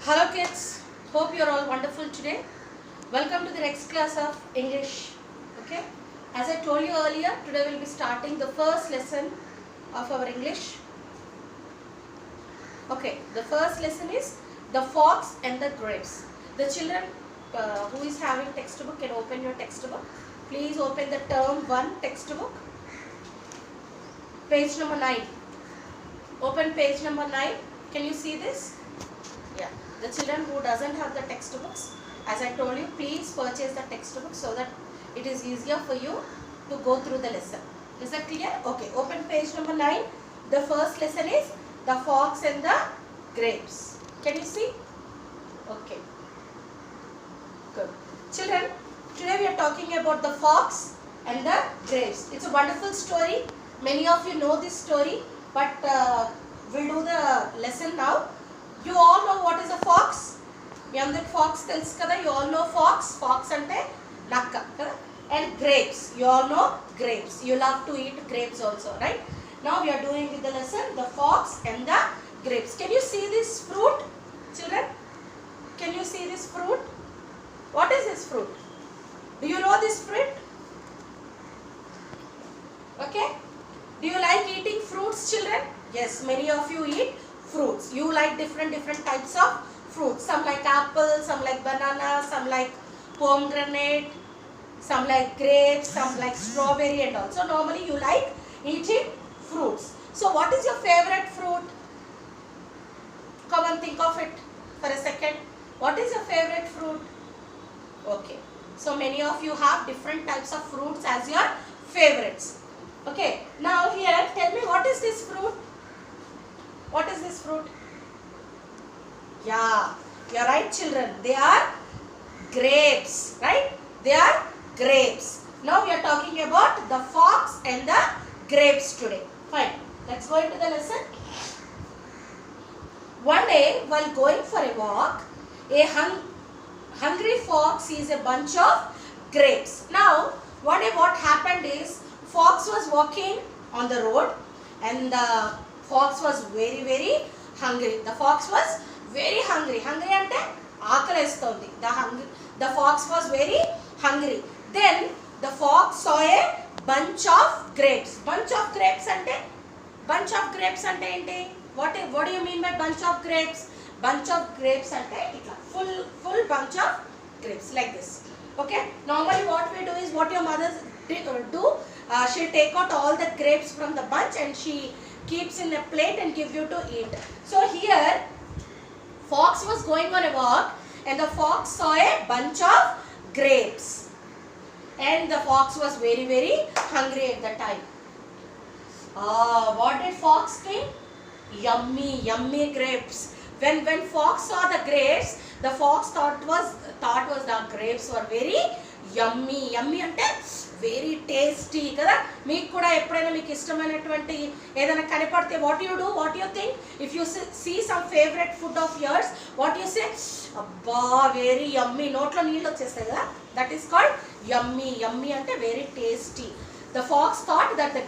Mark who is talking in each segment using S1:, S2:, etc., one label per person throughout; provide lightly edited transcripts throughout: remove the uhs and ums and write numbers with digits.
S1: Hello kids, hope you are all wonderful today. Welcome to the next class of English. Okay, as I told you earlier, today we will be starting the first lesson of our English. Okay, the first lesson is the fox and the grapes. The children who is having textbook can open your textbook. Please open the term 1 textbook. Page number 9. Open page number 9. Can you see this? Yeah. The children who doesn't have the textbooks, as I told you, please purchase the textbook so that it is easier for you to go through the lesson. Is that clear? Okay. Open page number 9. The first lesson is the fox and the grapes. Can you see? Okay. Good. Children, today we are talking about the fox and the grapes. It's a wonderful story. Many of you know this story, but we'll do the lesson now. You all know what is a fox? మీ అందరికి fox తెలుసు కదా? You all know fox. Fox అంటే నక్క కదా? And grapes. You all know grapes. You love to eat grapes also, right? Now we are doing with the lesson the fox and the grapes. Can you see this fruit, children? Can you see this fruit? What is this fruit? Do you know this fruit? Okay. Do you like eating fruits, children? Yes, many of you eat fruits. You like different types of fruits. Some like apple, some like banana, some like pomegranate, some like grapes, some like strawberry and all. So normally you like eating fruits. So what is your favorite fruit? Come and think of it for a second. What is your favorite fruit? Okay. So many of you have different types of fruits as your favorites. Okay. Now here, tell me, what is this fruit? What is this fruit? Yeah, you are right, children. They are grapes, right? They are grapes. Now we are talking about the fox and the grapes today. Fine. Let's go into the lesson. One day, while going for a walk, a hungry fox sees a bunch of grapes. Now, one day what happened is, fox was walking on the road and the fox was very hungry. The fox was very hungry. Hungry ante aakalestundi. The fox was very hungry. Then the fox saw a bunch of grapes. Bunch of grapes ante enti? What do you mean by bunch of grapes? Bunch of grapes ante itla full bunch of grapes like this. Okay. Normally what we do is, what your mothers do, she'll take out all the grapes from the bunch and she keeps in a plate and give you to eat. So here, fox was going on a walk and the fox saw a bunch of grapes. And the fox was very hungry at the time. What did fox think? Yummy grapes. When fox saw the grapes, the fox thought was the grapes were very yummy. Yummy ante very tasty kada. Meeku kuda eppudaina meeku ishtamainatuvanti edaina kanipadthe, what do you think? If you see some favorite food of yours, what you say? Abba, very yummy. Notlo neellu vachestayi kada. That is called yummy. Yummy ante very tasty. The fox thought that the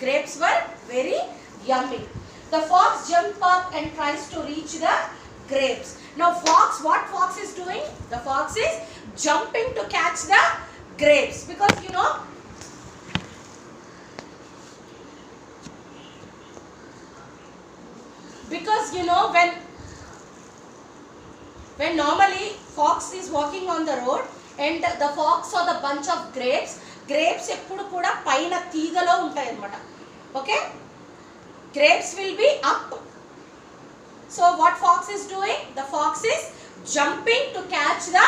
S1: grapes were very yummy. The fox jumped up and tries to reach the grapes. Now what fox is doing? The fox is jumping to catch the grapes, because when normally fox is walking on the road and the fox saw the bunch of grapes eppudu kuda paina teegalo untayi annamata. Okay, grapes will be up. So what fox is doing? The fox is jumping to catch the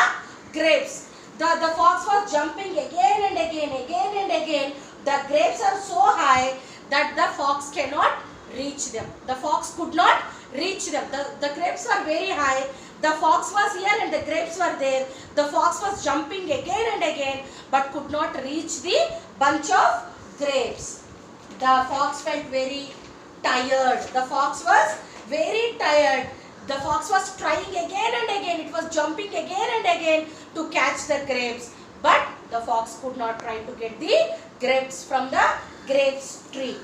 S1: grapes. The fox was jumping again and again. The grapes are so high that the fox cannot reach them. The fox could not reach them. The grapes were very high. The fox was here and the grapes were there. The fox was jumping again and again but could not reach the bunch of grapes. The fox felt very tired. The fox was very tired. The fox was trying again and again. It was jumping again and again to catch the grapes. But the fox could not try to get the grapes from the grapes tree.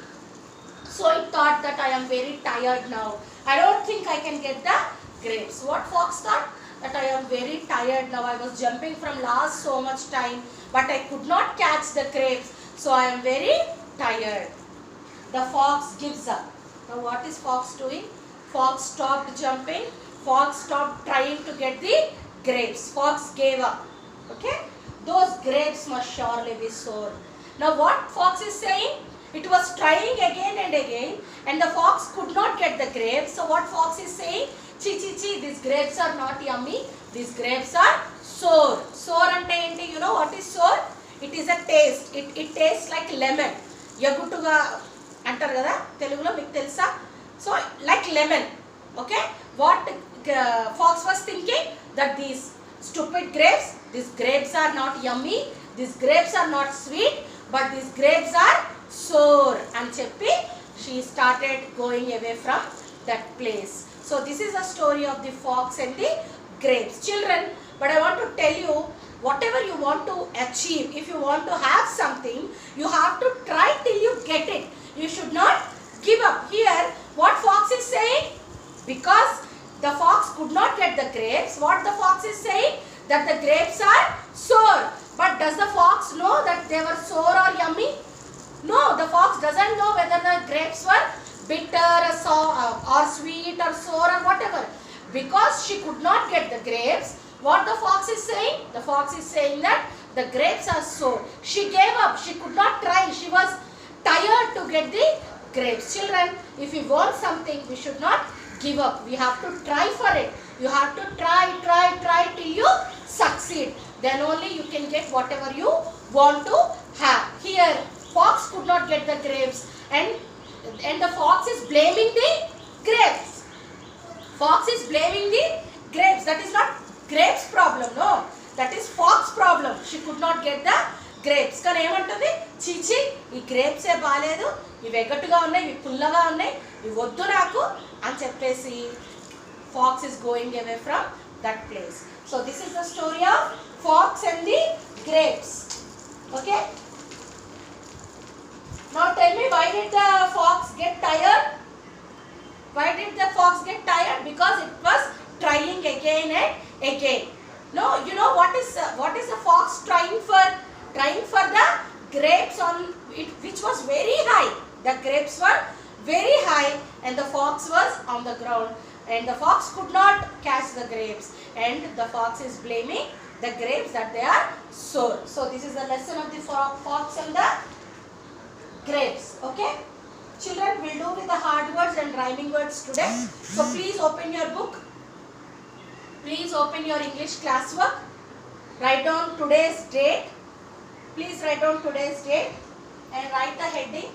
S1: So it thought that I am very tired now. I don't think I can get the grapes. What fox thought? That I am very tired now. I was jumping from last so much time, but I could not catch the grapes. So I am very tired. The fox gives up. Now what is fox doing? Fox stopped jumping. Fox stopped trying to get the grapes. Fox gave up. Okay? Those grapes must surely be sour. Now what fox is saying? It was trying again and again, and the fox could not get the grapes. So what fox is saying? Chi chi chi, these grapes are not yummy. These grapes are sour. Sour ante enti? You know what is sour? It is a taste. It tastes like lemon. Yagutuga antar kada Telugulo meeku telusa? So like lemon. Okay? What fox was thinking? That these stupid grapes, these grapes are not yummy. These grapes are not sweet, but these grapes are sour. And cheppi, she started going away from that place. So this is a story of the fox and the grapes. Children, but I want to tell you, whatever you want to achieve, if you want to have something, you have to try till you get it. You should not give up. Here, what fox is saying? Because the fox could not get the grapes, what the fox is saying? That the grapes are sour. But does the fox know that they were sour or yummy? No, the fox doesn't know whether the grapes were bitter or sweet or sour or whatever. Because she could not get the grapes, what the fox is saying? The fox is saying that the grapes are sour. She gave up. She could not try. She was tired to get the grapes. Children, if we want something, we should not give up. We have to try for it. You have to try till you succeed. Then only you can get whatever you want to have. Here, fox could not get the grapes, and the fox is blaming the grapes. Fox is blaming the grapes. That is not grapes problem, no. That is fox problem. She could not get the grapes. కానీ ఏమంటుంది? చీచి ఈ grapes ఏ బాలేదు, ఇవి ఎగట్టుగా ఉన్నాయి, ఇవి పుల్లగా ఉన్నాయి, ఇవి వద్దు నాకు అని చెప్పేసి fox is going away from that place. So this is the story of fox and the grapes. Okay? Now tell me, why did the fox get tired? Why did the fox get tired? Because it was trying again and again. No, you know what is the fox trying for? Trying for the grapes on it, which was very high. The grapes were very high, and the fox was on the ground, and the fox could not catch the grapes, and the fox is blaming the grapes that they are sour. So this is the lesson of the fox and the grapes. Okay? Children, will do with the hard words and rhyming words today. So please open your book. Please open your English classwork. Write down today's date. Please write down today's date and write the heading.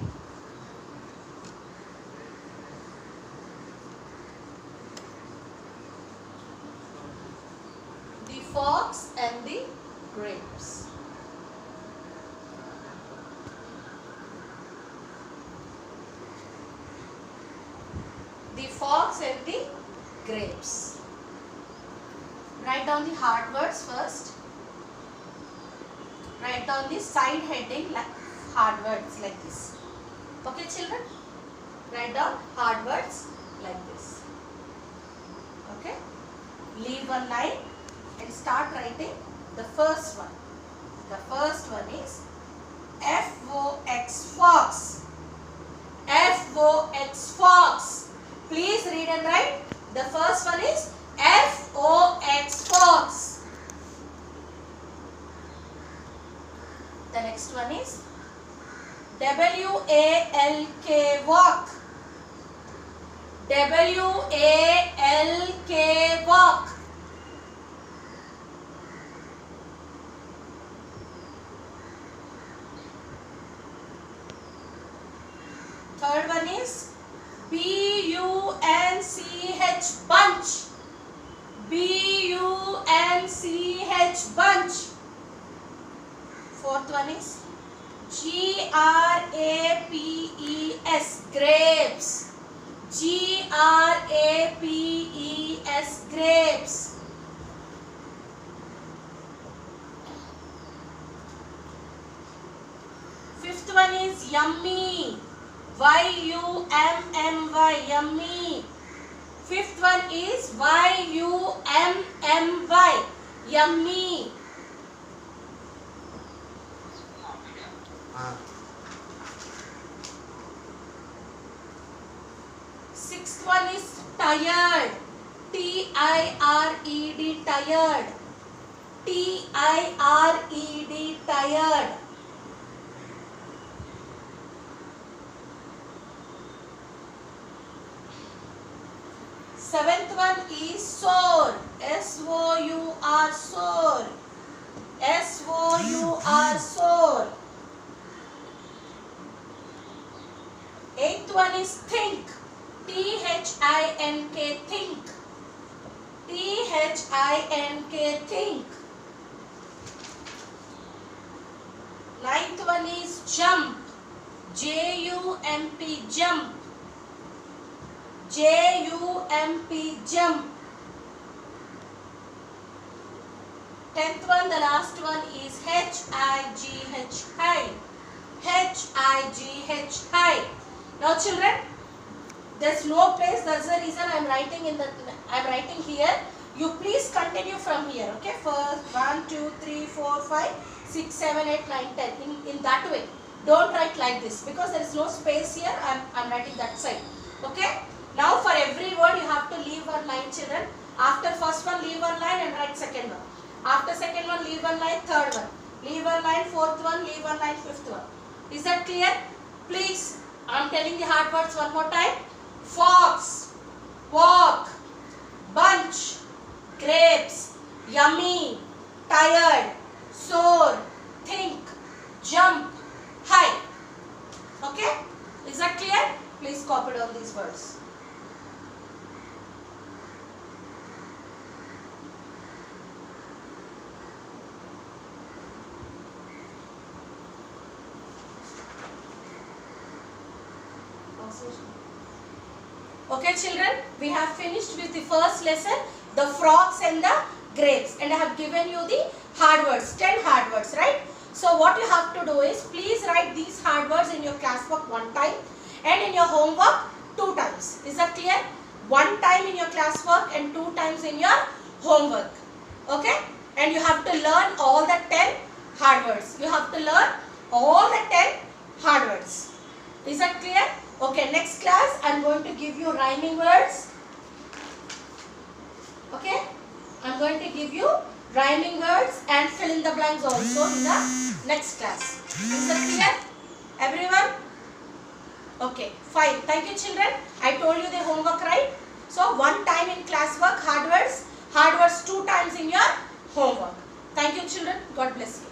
S1: The fox and the grapes. The fox and the grapes. Write down the hard words first. Write down the side heading like hard words like this. Okay, children? Write down hard words like this. Okay? Leave one line and start writing the first one. The first one is F-O-X, fox. F-O-X, fox. Please read and write. The first one is F-O-X, fox. The next one is W-A-L-K, walk. W-A-L-K, walk. Third one is B-U-N-C-H, bunch. B-U-N-C-H, bunch. Fourth one is G-R-A-P-E-S, grapes. G-R-A-P-E-S, grapes. Fifth one is yummy. Y-U-M-M-Y, yummy. Fifth one is Y-U-M-M-Y. Yummy. Sixth one is tired. T-I-R-E-D, tired. T-I-R-E-D, tired. Seventh one is sore. S-O-U-R, sore. S-O-U-R, sore. Eighth one is think. T-H-I-N-K, think. T-H-I-N-K, think. Ninth one is jump. J-U-M-P, jump. J-U-M-P, jump. 10th one, the last one is H-I-G-H, hide. H-I-G-H, hide. Now children, there's no place, that's the reason I'm writing here. You please continue from here, okay? First, 1, 2, 3, 4, 5, 6, 7, 8, 9, 10. In that way. Don't write like this because there is no space here. I'm writing that side, okay? Now for every word you have to leave one line, children. After first one, leave one line and write second one. After second one, leave one line, third one. Leave one line, fourth one, leave one line, fifth one. Is that clear? Please, I'm telling the hard words one more time. Fox, walk, bunch, grapes, yummy, tired, sore, think, jump, hide. Okay? Is that clear? Please copy down these words. Okay children, we have finished with the first lesson, the frogs and the grapes, and I have given you the hard words, 10 hard words, right? So what you have to do is, please write these hard words in your classwork one time and in your homework 2 times. Is that clear? 1 time in your classwork and 2 times in your homework. Okay? And you have to learn all the 10 hard words. You have to learn all the 10 hard words. Is that clear? Okay, next class I am going to give you rhyming words. Okay? I am going to give you rhyming words and fill in the blanks also in the next class. Is that clear? Everyone? Okay, fine. Thank you children. I told you the homework, right? So 1 time in classwork, hard words 2 times in your homework. Thank you children. God bless you.